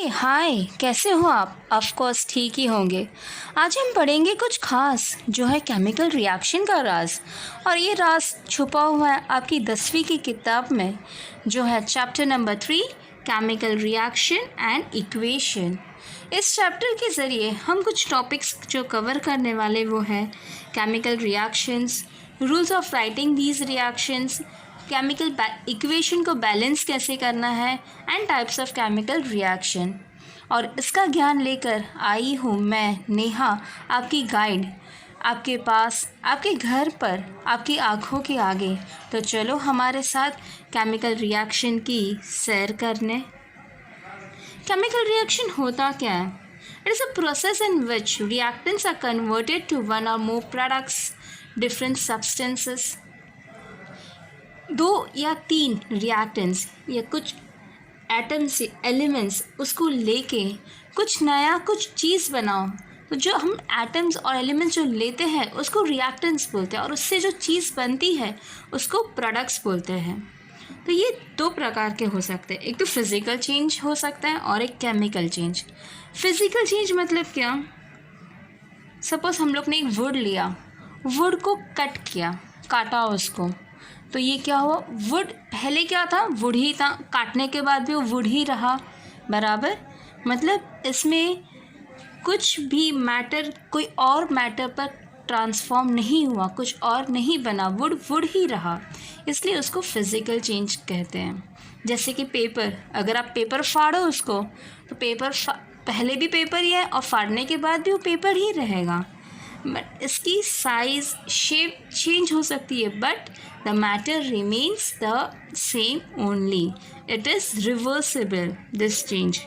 हाय, कैसे हो आप? ऑफ कोर्स ठीक ही होंगे। आज हम पढ़ेंगे कुछ खास जो है केमिकल रिएक्शन का राज। और ये राज छुपा हुआ है आपकी 10वीं की किताब में, जो है chapter number 3, chemical reaction and equation. इस चैप्टर के ज़रिए हम कुछ टॉपिक्स जो कवर करने वाले वो है chemical reactions, rules of writing these reactions, chemical equation को बैलेंस कैसे करना है and types of chemical reaction. और इसका ज्ञान लेकर आई हूँ मैं नेहा, आपकी गाइड, आपके पास, आपके घर पर, आपकी आँखों के आगे। तो चलो हमारे साथ केमिकल रिएक्शन की सैर करने। केमिकल रिएक्शन होता क्या है? It is a process in which reactants are converted to one or more products, different substances. 2 या 3 रिएक्टेंट्स या कुछ एटम्स एलिमेंट्स उसको लेके कुछ नया कुछ चीज़ बनाओ। तो जो हम एटम्स और एलिमेंट्स जो लेते हैं उसको रिएक्टेंट्स बोलते हैं, और उससे जो चीज़ बनती है उसको प्रोडक्ट्स बोलते हैं। तो ये 2 प्रकार के हो सकते हैं, एक तो फिज़िकल चेंज हो सकता है और एक केमिकल चेंज। फिज़िकल चेंज मतलब क्या? सपोज़ हम लोग ने एक वुड लिया, वुड को कट किया, काटा उसको, तो ये क्या हुआ? वुड पहले क्या था? वुड ही था, काटने के बाद भी वो वुड ही रहा, बराबर। मतलब इसमें कुछ भी मैटर कोई और मैटर पर ट्रांसफॉर्म नहीं हुआ, कुछ और नहीं बना, वुड वुड ही रहा, इसलिए उसको फिज़िकल चेंज कहते हैं। जैसे कि पेपर, अगर आप पेपर फाड़ो उसको, तो पेपर पहले भी पेपर ही है और फाड़ने के बाद भी वो पेपर ही रहेगा, बट इसकी साइज शेप चेंज हो सकती है, but the matter remains the same only. It is reversible this change.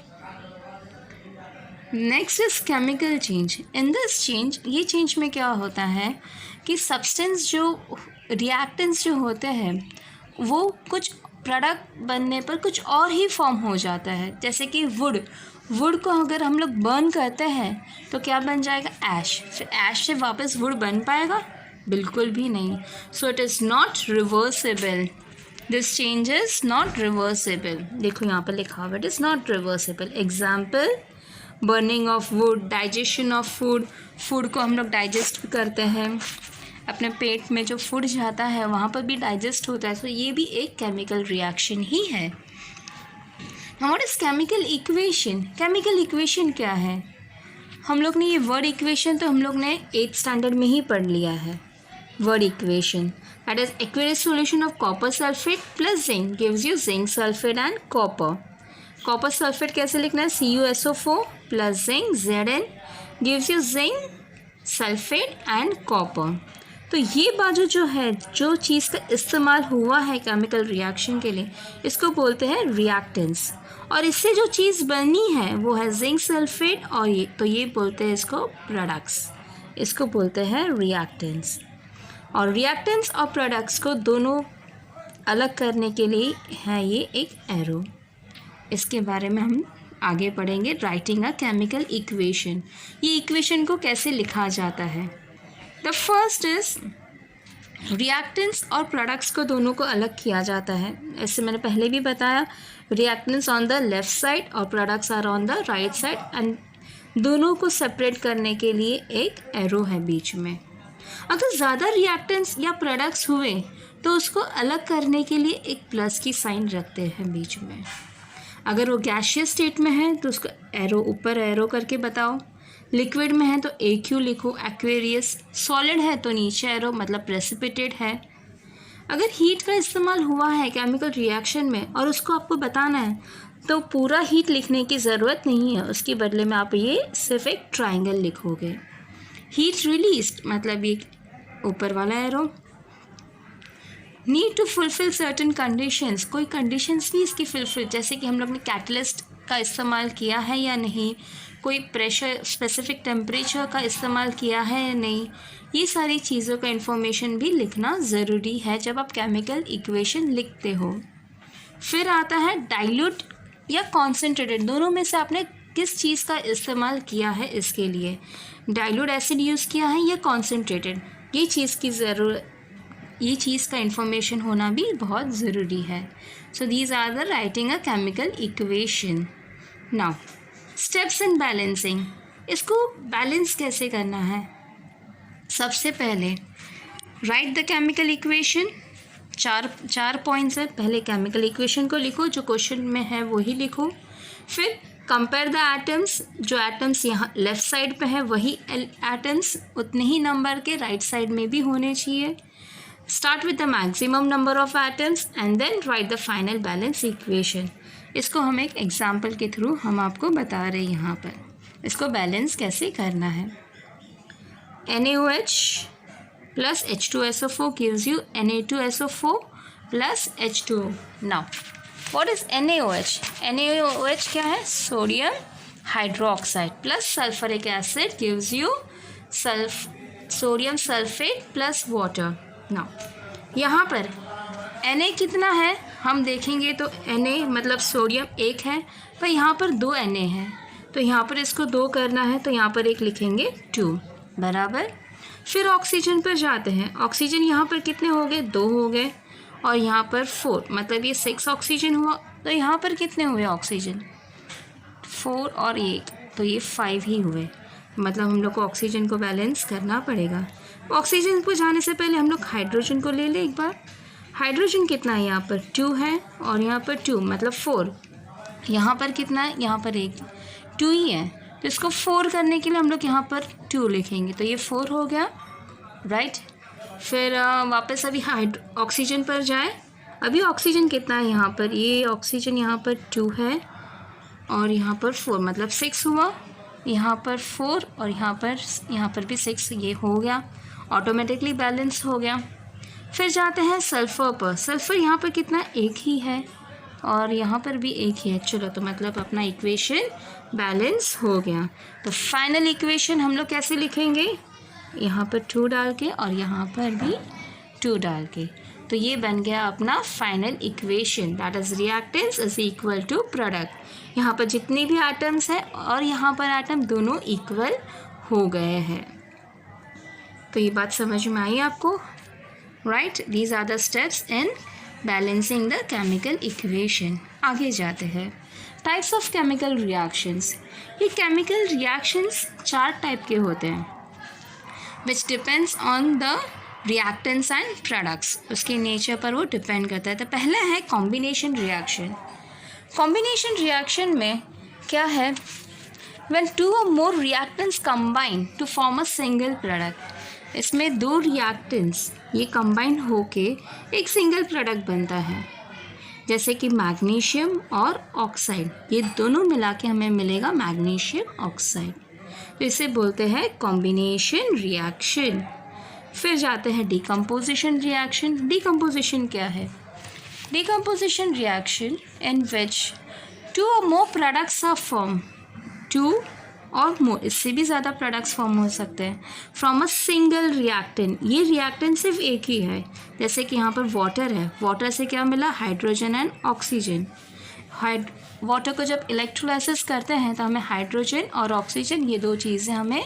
Next is chemical change. In this change, ये चेंज में क्या होता है कि सब्सटेंस जो रिएक्टेंट्स जो होते हैं वो कुछ प्रोडक्ट बनने पर कुछ और ही फॉर्म हो जाता है। जैसे कि वुड को अगर हम लोग बर्न करते हैं तो क्या बन जाएगा? ऐश। फिर ऐश से वापस वुड बन पाएगा? बिल्कुल भी नहीं। So it is not reversible. This change is not reversible. देखो यहाँ पर लिखा हुआ, it is not reversible. Example, burning of would, digestion of food. Food को हम लोग डाइजेस्ट करते हैं, अपने पेट में जो फूड जाता है वहाँ पर भी डाइजेस्ट होता है, तो ये भी एक केमिकल रिएक्शन ही है। Now what is chemical equation? Chemical equation क्या है? हम लोग ने ये वर्ड इक्वेशन तो हम लोग ने 8th स्टैंडर्ड में ही पढ़ लिया है। Word equation, that is Aquarius solution of copper sulphate plus zinc gives you zinc sulphate and copper. Copper sulphate कैसे लिखना है? CuSO4 plus zinc Zn gives you zinc sulphate and copper. तो ये बाजू जो है, जो चीज़ का इस्तेमाल हुआ है केमिकल रिएक्शन के लिए, इसको बोलते हैं रिएक्टेंट्स। और इससे जो चीज़ बनी है वो है जिंक सल्फेट, और ये बोलते हैं इसको प्रोडक्ट्स, इसको बोलते हैं रिएक्टेंट्स। और रिएक्टेंट्स और प्रोडक्ट्स को दोनों अलग करने के लिए है ये एक एरो। इसके बारे में हम आगे पढ़ेंगे। राइटिंग अ केमिकल इक्वेशन, ये इक्वेशन को कैसे लिखा जाता है। द फर्स्ट इज रिएक्टेंट्स और प्रोडक्ट्स को दोनों को अलग किया जाता है। ऐसे मैंने पहले भी बताया, reactants on the left side और products are on the right side, and दोनों को सेपरेट करने के लिए एक एरो है बीच में। अगर ज़्यादा रिएक्टेंट्स या प्रोडक्ट्स हुए तो उसको अलग करने के लिए एक प्लस की साइन रखते हैं बीच में। अगर वो गैशियस स्टेट में है तो उसको एरो ऊपर एरो करके बताओ, लिक्विड में है तो AQ लिखो, एक्वेरियस। सॉलिड है तो नीचे एरो, मतलब प्रेसिपिटेट है। अगर हीट का इस्तेमाल हुआ है केमिकल रिएक्शन में और उसको आपको बताना है तो पूरा हीट लिखने की ज़रूरत नहीं है, उसके बदले में आप ये सिर्फ एक ट्राइंगल लिखोगे। हीट रिलीज्ड मतलब ये ऊपर वाला arrow. Need to fulfil certain conditions, कोई कंडीशंस भी इसकी फुलफिल, जैसे कि हम लोग ने कैटलिस्ट का इस्तेमाल किया है या नहीं, कोई प्रेशर स्पेसिफिक टेम्परेचर का इस्तेमाल किया है या नहीं, ये सारी चीज़ों का इन्फॉर्मेशन भी लिखना ज़रूरी है जब आप केमिकल इक्वेशन लिखते हो। फिर आता है डाइल्यूट या कॉन्सेंट्रेटेड, दोनों में से आपने किस चीज़ का इस्तेमाल किया है इसके लिए। डाइल्यूट एसिड यूज़ किया है या कॉन्सेंट्रेटेड, ये चीज़ का इन्फॉर्मेशन होना भी बहुत ज़रूरी है। So these are the writing a chemical equation. Now steps in balancing, इसको बैलेंस कैसे करना है? सबसे पहले राइट द केमिकल इक्वेशन, चार पॉइंट्स है। पहले केमिकल इक्वेशन को लिखो, जो क्वेश्चन में है वही लिखो। फिर कंपेयर द एटम्स, जो एटम्स यहाँ लेफ्ट साइड पे है वही एटम्स उतने ही नंबर के राइट साइड में भी होने चाहिए। Start with the maximum number of atoms and then write the final balance equation. इसको हम एक एग्जाम्पल के थ्रू हम आपको बता रहे हैं यहाँ पर इसको बैलेंस कैसे करना है। NaOH plus H2SO4 gives you Na2SO4 plus H2O. Now, what is NaOH? NaOH क्या है? Sodium hydroxide plus sulphuric acid gives you sodium sulphate plus water. Now, यहाँ पर Na कितना है हम देखेंगे तो Na मतलब सोडियम एक है, पर यहाँ पर 2 Na है, तो यहाँ पर इसको 2 करना है, तो यहाँ पर एक लिखेंगे 2 बराबर। फिर ऑक्सीजन पर जाते हैं। ऑक्सीजन यहाँ पर कितने हो गए? 2 हो गए, और यहाँ पर 4, मतलब ये 6 ऑक्सीजन हुआ। तो यहाँ पर कितने हुए ऑक्सीजन? 4 और 1, तो ये 5 ही हुए। मतलब हम लोग को ऑक्सीजन को बैलेंस करना पड़ेगा। ऑक्सीजन पर जाने से पहले हम लोग हाइड्रोजन को ले लें एक बार। हाइड्रोजन कितना है? यहाँ पर 2 है, और यहाँ पर 2 मतलब 4। यहाँ पर कितना है? यहाँ पर 1, 2 ही है, तो इसको 4 करने के लिए हम लोग यहाँ पर 2 लिखेंगे, तो ये 4 हो गया, राइट। फिर वापस अभी ऑक्सीजन पर जाए। अभी ऑक्सीजन कितना है यहाँ पर? ये ऑक्सीजन यहाँ पर 2 है, और यहाँ पर 4 मतलब 6 हुआ। यहाँ पर 4 और यहाँ पर भी 6, ये हो गया, ऑटोमेटिकली बैलेंस हो गया। फिर जाते हैं सल्फ़र पर। सल्फ़र यहाँ पर कितना? 1 ही है, और यहाँ पर भी 1 ही है। चलो, तो मतलब अपना इक्वेशन बैलेंस हो गया। तो फाइनल इक्वेशन हम लोग कैसे लिखेंगे? यहाँ पर 2 डाल के और यहाँ पर भी 2 डाल के, तो ये बन गया अपना final equation, that is reactants is equal to product. यहाँ पर जितने भी एटम्स हैं और यहाँ पर एटम दोनों इक्वल हो गए हैं। तो ये बात समझ में आई आपको? Right, these are the steps in balancing the chemical equation. आगे जाते हैं टाइप्स ऑफ केमिकल रिएक्शंस। ये केमिकल रिएक्शंस 4 टाइप के होते हैं, which depends on the reactants and products. उसके नेचर पर वो डिपेंड करता है। तो पहला है कॉम्बिनेशन रिएक्शन। कॉम्बिनेशन रिएक्शन में क्या है? When 2 or more reactants combine to form a single product। इसमें 2 रिएक्टेंट्स ये कंबाइन होके एक सिंगल प्रोडक्ट बनता है, जैसे कि मैग्नीशियम और ऑक्साइड, ये दोनों मिला के हमें मिलेगा मैग्नीशियम ऑक्साइड। तो इसे बोलते हैं कॉम्बिनेशन रिएक्शन। फिर जाते हैं डिकम्पोजिशन रिएक्शन। डिकम्पोजिशन क्या है? Decomposition reaction in which 2 or more products are form, 2 or मोर, इससे भी ज़्यादा प्रोडक्ट्स फॉर्म हो सकते हैं फ्रॉम अ सिंगल रिएक्टेंट। ये रिएक्टेंट सिर्फ एक ही है, जैसे कि यहाँ पर वाटर है, वाटर से क्या मिला? Hydrogen and oxygen. वाटर को जब इलेक्ट्रोलाइसिस करते हैं तो हमें हाइड्रोजन और ऑक्सीजन, ये 2 चीज़ें हमें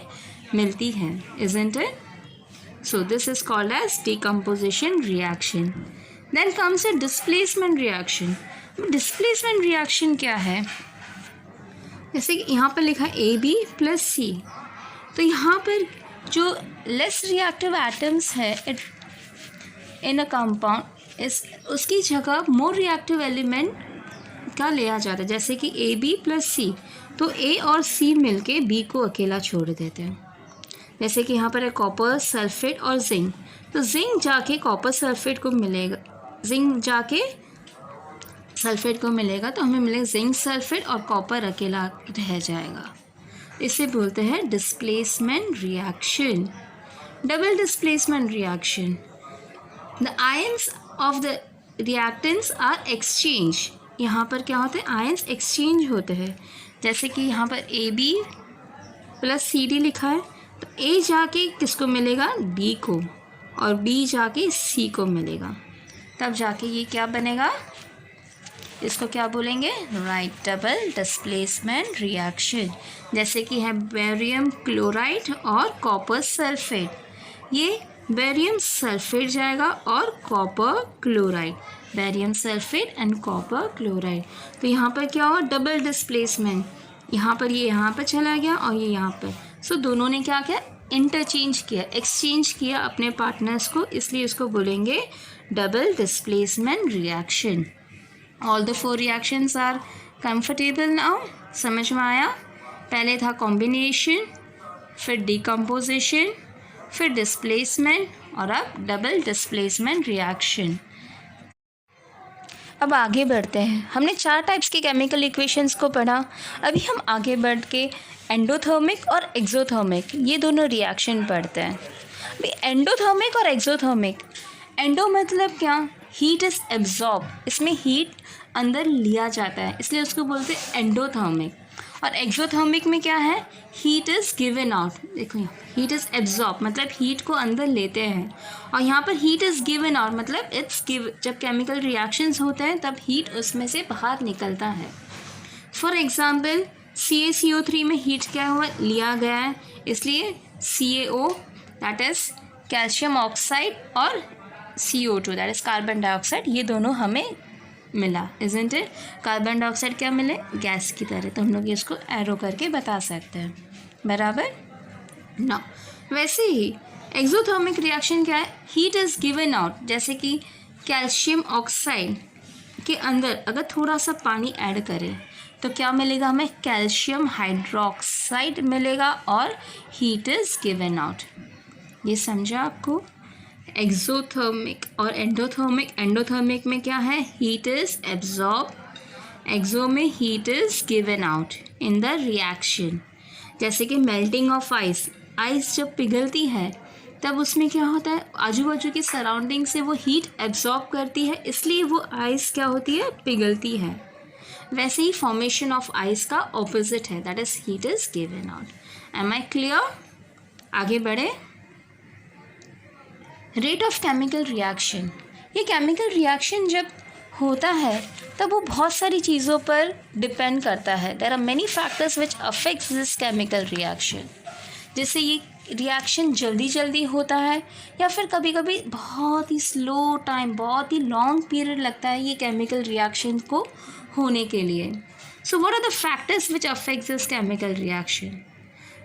मिलती हैं, isn't it? So this is called as decomposition reaction. Then comes a displacement reaction. Displacement reaction क्या है? जैसे कि यहाँ पर लिखा AB + C, तो यहाँ पर जो लेस रिएक्टिव एटम्स है इन अ कंपाउंड, उसकी जगह मोर रिएक्टिव एलिमेंट का लिया जाता है, जैसे कि AB + C, तो A और C मिलके B को अकेला छोड़ देते हैं। जैसे कि यहाँ पर है कॉपर सल्फेट और जिंक, तो जिंक जाके कॉपर सल्फेट को मिलेगा, जिंक जाके सल्फेट को मिलेगा, तो हमें मिलेगा जिंक सल्फेट और कॉपर अकेला रह जाएगा। इसे बोलते हैं displacement reaction. Double displacement reaction, the ions of the reactants are exchange. यहाँ पर क्या होता है? आयंस एक्सचेंज होते हैं। जैसे कि यहाँ पर AB + CD लिखा है, तो A जाके किसको मिलेगा? B को, और B जाके C को मिलेगा, तब जाके ये क्या बनेगा? इसको क्या बोलेंगे? Right, double displacement reaction. जैसे कि है बेरियम क्लोराइड और कॉपर सल्फेट, ये बेरियम सल्फेट जाएगा और copper chloride, barium sulphate and copper chloride. तो यहाँ पर क्या हुआ? डबल डिस्प्लेसमेंट, यहाँ पर ये यहाँ पर चला गया और ये यहाँ पर। सो दोनों ने क्या किया, इंटरचेंज किया, एक्सचेंज किया अपने पार्टनर्स को, इसलिए इसको बोलेंगे double displacement reaction. All the 4 reactions are comfortable now, समझ में आया? पहले था कॉम्बिनेशन, फिर डिकम्पोजिशन, फिर डिस्प्लेसमेंट और अब डबल डिस्प्लेसमेंट रिएक्शन। अब आगे बढ़ते हैं। हमने 4 टाइप्स के केमिकल इक्वेशंस को पढ़ा। अभी हम आगे बढ़ के एंडोथर्मिक और एक्सोथर्मिक ये दोनों रिएक्शन पढ़ते हैं। अभी एंडोथर्मिक और एक्सोथर्मिक, एंडो मतलब क्या, हीट इज़ एब्जॉर्ब, इसमें हीट अंदर लिया जाता है, इसलिए उसको बोलते हैं एंडोथर्मिक। और एक्सोथर्मिक में क्या है, हीट इज़ गिवन आउट, देखो यहाँ हीट इज़ एब्जॉर्ब मतलब हीट को अंदर लेते हैं, और यहाँ पर हीट इज़ गिवन आउट मतलब इट्स गिव, जब केमिकल रिएक्शंस होते हैं तब हीट उसमें से बाहर निकलता है। फॉर एग्जांपल CaCO3 में हीट क्या हुआ, लिया गया है, इसलिए CaO that is calcium oxide और CO2 that is carbon dioxide, ये दोनों हमें मिला, इज़न्ट इट? कार्बन डाइऑक्साइड क्या मिले, गैस की तरह, तो हम लोग इसको एरो करके बता सकते हैं, बराबर ना। वैसे ही एक्सोथर्मिक रिएक्शन क्या है, हीट इज़ गिवन आउट, जैसे कि कैल्शियम ऑक्साइड के अंदर अगर थोड़ा सा पानी ऐड करें तो क्या मिलेगा हमें, कैल्शियम हाइड्रोक्साइड मिलेगा और हीट इज़ गिवन आउट। ये समझा आपको? एक्सोथर्मिक और एंडोथर्मिक, एंडोथर्मिक में क्या है, हीट इज़ एब्जॉर्ब, एक्सो में heat is given out in the reaction. जैसे कि मेल्टिंग ऑफ आइस, आइस जब पिघलती है तब उसमें क्या होता है, आजू बाजू की सराउंडिंग से वो हीट एब्जॉर्ब करती है, इसलिए वो आइस क्या होती है, पिघलती है। वैसे ही फॉर्मेशन ऑफ आइस का ऑपोजिट है, that is heat is given out. Am I clear? आगे बढ़े। रेट ऑफ केमिकल रिएक्शन, ये केमिकल रिएक्शन जब होता है तब वो बहुत सारी चीज़ों पर डिपेंड करता है। There are many factors which affects this chemical reaction. जैसे ये रिएक्शन जल्दी जल्दी होता है या फिर कभी कभी बहुत ही स्लो टाइम, बहुत ही लॉन्ग पीरियड लगता है ये केमिकल रिएक्शन को होने के लिए। So what are the factors which affects this chemical reaction?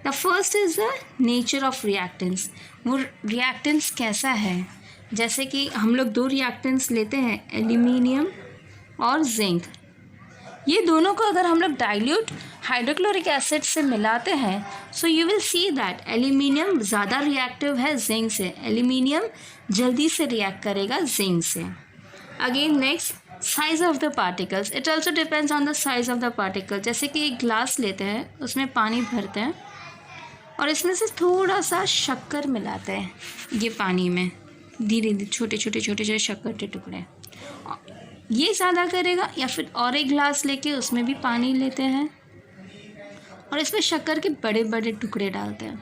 The first is the nature of reactants, वो रिएक्टेंट्स कैसा है। जैसे कि हम लोग 2 रिएक्टेंट्स लेते हैं, एल्यूमिनियम और जिंक। ये दोनों को अगर हम लोग डाइल्यूट हाइड्रोक्लोरिक एसिड से मिलाते हैं, so you will see that aluminium ज़्यादा रिएक्टिव है जिंक से, एल्यूमिनियम जल्दी से रिएक्ट करेगा जिंक से। Again next, size of the particles, it also depends on the size of the particle. जैसे कि एक ग्लास लेते हैं, उसमें पानी भरते हैं और इसमें से थोड़ा सा शक्कर मिलाते हैं ये पानी में, धीरे धीरे छोटे छोटे छोटे छोटे शक्कर के टुकड़े, ये ज़्यादा करेगा। या फिर और एक ग्लास लेके उसमें भी पानी लेते हैं और इसमें शक्कर के बड़े बड़े टुकड़े डालते हैं,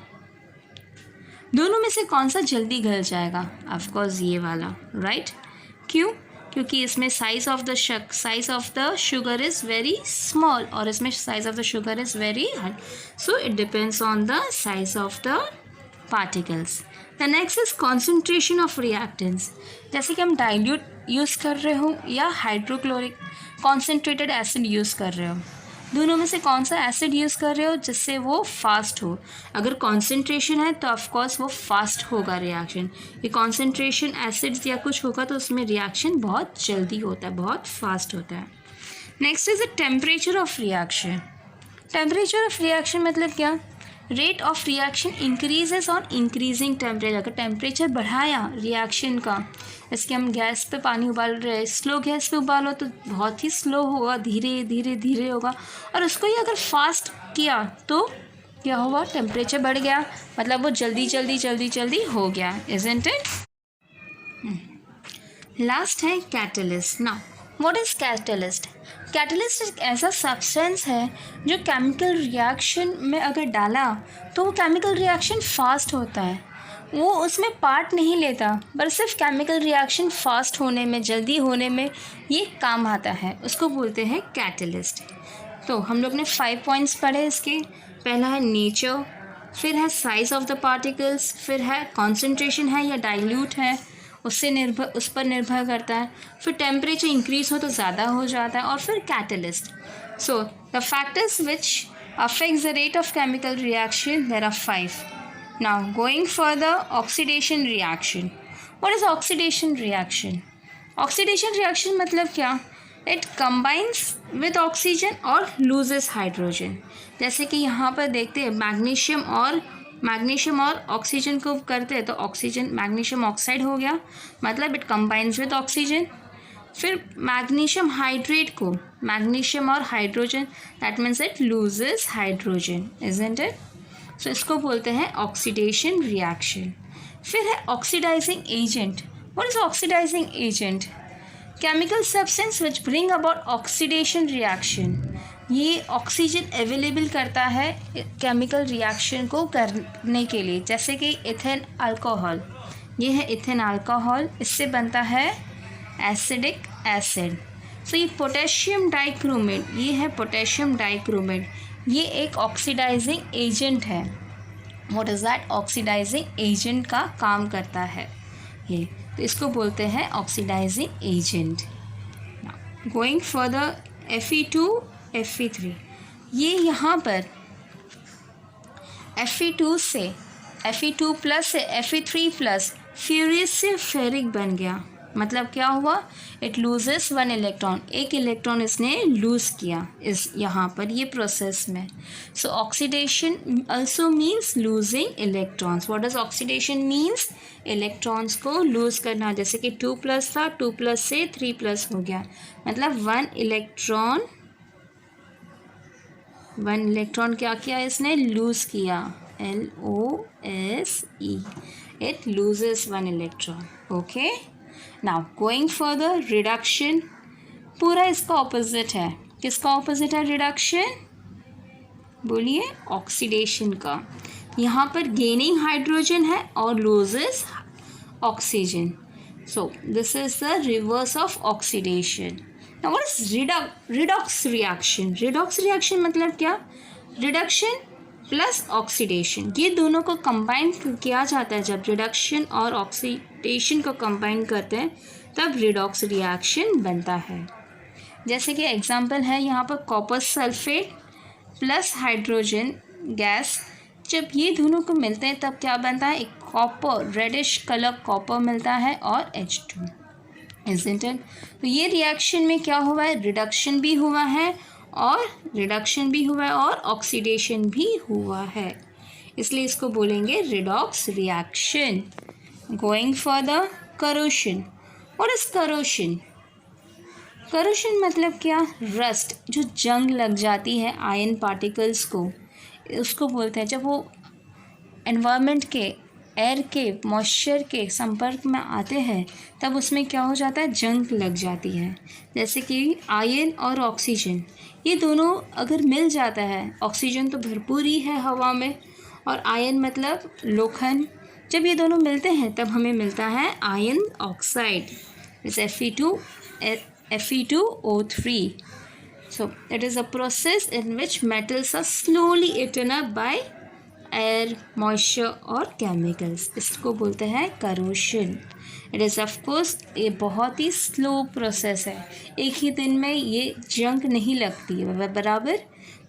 दोनों में से कौन सा जल्दी गल जाएगा? ऑफ कोर्स ये वाला, राइट? क्यों? क्योंकि इसमें size of the sugar is very small और इसमें size of the sugar is very high, so it depends on the size of the particles. The next is concentration of reactants. जैसे कि हम डाइल्यूट यूज़ कर रहे हो या hydrochloric concentrated acid use कर रहे हो, दोनों में से कौन सा एसिड यूज़ कर रहे हो जिससे वो फास्ट हो? अगर कॉन्सेंट्रेशन है तो ऑफकोर्स वो फास्ट होगा रिएक्शन। ये कॉन्सेंट्रेशन एसिड्स या कुछ होगा तो उसमें रिएक्शन बहुत जल्दी होता है, बहुत फास्ट होता है। Next is the temperature of reaction. Temperature of reaction मतलब क्या? Rate of reaction increases on increasing temperature. अगर टेम्परेचर बढ़ाया रिएक्शन का, जैसे कि हम गैस पे पानी उबाल रहे हैं, स्लो गैस पे उबालो तो बहुत ही स्लो होगा, धीरे धीरे धीरे होगा, और उसको ही अगर फास्ट किया तो क्या हुआ? टेम्परेचर बढ़ गया, मतलब वो जल्दी जल्दी जल्दी जल्दी हो गया, इज़न्ट इट? लास्ट है catalyst. Now what is catalyst? Catalyst एक ऐसा सब्सटेंस है जो केमिकल रिएक्शन में अगर डाला तो वो केमिकल रिएक्शन फास्ट होता है, वो उसमें पार्ट नहीं लेता, पर सिर्फ केमिकल रिएक्शन फास्ट होने में, जल्दी होने में ये काम आता है, उसको बोलते हैं कैटलिस्ट। तो हम लोग ने 5 पॉइंट्स पढ़े इसके। पहला है नेचर, फिर है साइज ऑफ द पार्टिकल्स, फिर है कॉन्सेंट्रेशन है या डाइल्यूट है, उस पर निर्भर करता है, फिर टेम्परेचर इंक्रीज हो तो ज़्यादा हो जाता है, और फिर catalyst. So the factors which affects the rate of chemical reaction. There are 5. Now going further, oxidation reaction. What is oxidation reaction? Oxidation reaction मतलब क्या? It combines with oxygen और loses hydrogen. जैसे कि यहाँ पर देखते हैं मैग्नीशियम और ऑक्सीजन को करते हैं तो ऑक्सीजन मैग्नीशियम ऑक्साइड हो गया, मतलब इट कंबाइंस विद ऑक्सीजन. फिर मैग्नीशियम हाइड्रेट को मैग्नीशियम और hydrogen, that means it loses hydrogen, isn't it? So इसको बोलते हैं ऑक्सीडेशन रिएक्शन. फिर है oxidising agent. What is oxidising agent? Chemical substance which bring about oxidation reaction. ये oxygen available करता है केमिकल रिएक्शन को करने के लिए. जैसे कि इथेन अल्कोहल, ये है इथेन अल्कोहल, इससे बनता है एसिडिक एसिड. सो ये पोटेशियम डाइक्रोमेट, ये है पोटेशियम डाइक्रोमेट, ये एक ऑक्सीडाइजिंग एजेंट है. What is that? Oxidising agent का काम करता है ये, तो इसको बोलते हैं oxidising agent. Going further, Fe2 Fe3, ये यहाँ पर Fe2 से Fe2 प्लस से Fe3 प्लस फ्यूरियस से फेरिक बन गया. मतलब क्या हुआ? इट लूजेस 1 इलेक्ट्रॉन, एक इलेक्ट्रॉन इसने लूज़ किया इस यहाँ पर ये प्रोसेस में. सो oxidation also means losing electrons. What does oxidation means? Electrons को लूज़ करना. जैसे कि 2 प्लस था, 2 प्लस से 3 प्लस हो गया, मतलब 1 इलेक्ट्रॉन क्या किया इसने? लूज़ किया. LOSE, it loses 1 electron. Okay. Now going further, reduction. पूरा इसका ऑपोजिट है. किसका ऑपोजिट है रिडक्शन? बोलिए. ऑक्सीडेशन का. यहाँ पर गेनिंग हाइड्रोजन है और loses oxygen. So this is the reverse of oxidation. Now what is redox reaction? Redox reaction मतलब क्या? रिडक्शन प्लस ऑक्सीडेशन, ये दोनों को कंबाइन किया जाता है. जब रिडक्शन और ऑक्सीडेशन को कंबाइन करते हैं तब रिडॉक्स रिएक्शन बनता है. जैसे कि एग्जांपल है यहाँ पर copper sulphate plus hydrogen gas, जब ये दोनों को मिलते हैं तब क्या बनता है? एक कॉपर, रेडिश कलर कॉपर मिलता है और H2, इजंट इट? तो ये रिएक्शन में क्या हुआ है? रिडक्शन भी हुआ है और ऑक्सीडेशन भी हुआ है, इसलिए इसको बोलेंगे redox reaction. Going further, corrosion. What is corrosion? Corrosion मतलब क्या? रस्ट, जो जंग लग जाती है आयन पार्टिकल्स को, उसको बोलते हैं. जब वो एनवायरनमेंट के, एयर के, मॉइस्चर के संपर्क में आते हैं तब उसमें क्या हो जाता है? जंग लग जाती है. जैसे कि आयन और ऑक्सीजन, ये दोनों अगर मिल जाता है, ऑक्सीजन तो भरपूर ही है हवा में और आयन मतलब लोखंड, जब ये दोनों मिलते हैं तब हमें मिलता है ion oxide, it's Fe2O3. So it is a process in which metals are slowly eaten up by air, moisture और केमिकल्स. इसको बोलते हैं करोशन. इट इज़ ऑफकोर्स ये बहुत ही स्लो प्रोसेस है. एक ही दिन में ये जंग नहीं लगती है, बराबर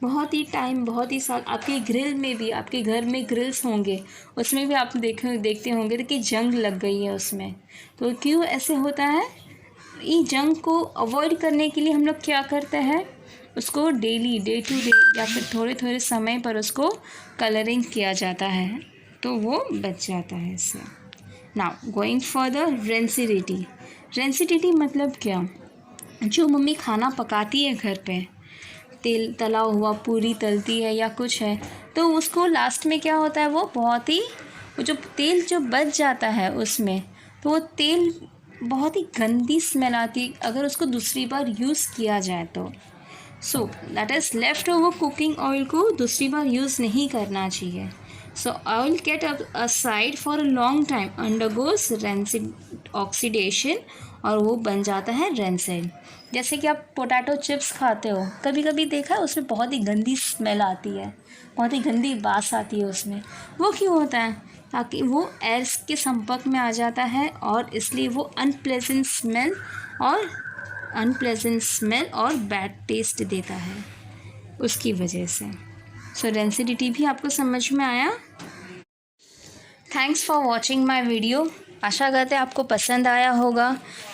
बहुत ही टाइम, बहुत ही साल. आपके ग्रिल में भी, आपके घर में ग्रिल्स होंगे, उसमें भी आप देखते होंगे कि जंग लग गई है उसमें. तो क्यों ऐसे होता है? ये जंग को अवॉइड करने के लिए हम लोग क्या करते हैं? उसको डेली, डे टू डे या फिर थोड़े थोड़े समय पर उसको कलरिंग किया जाता है तो वो बच जाता है इससे. Now going further, rancidity. Rancidity मतलब क्या? जो मम्मी खाना पकाती है घर पे, तेल तला हुआ पूरी तलती है या कुछ है, तो उसको लास्ट में क्या होता है? वो बहुत ही, वो जो तेल जो बच जाता है उसमें, तो वो तेल बहुत ही गंदी स्मेल आती अगर उसको दूसरी बार यूज़ किया जाए तो. So that is left over cooking oil को दूसरी बार यूज़ नहीं करना चाहिए. So oil get aside for a long time, undergoes rancid oxidation और वो बन जाता है रेंसिड. जैसे कि आप पोटैटो चिप्स खाते हो, कभी कभी देखा है उसमें बहुत ही गंदी स्मेल आती है, बहुत ही गंदी बास आती है उसमें. वो क्यों होता है? ताकि वो एयर के संपर्क में आ जाता है और इसलिए वो अनप्लेजेंट स्मेल और बैड टेस्ट देता है, उसकी वजह से. सो डेंसिटी भी आपको समझ में आया। Thanks for watching my video. आशा करते हैं आपको पसंद आया होगा।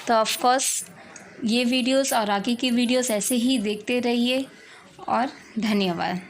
तो ऑफकोर्स ये वीडियोस और आगे की वीडियोस ऐसे ही देखते रहिए और धन्यवाद।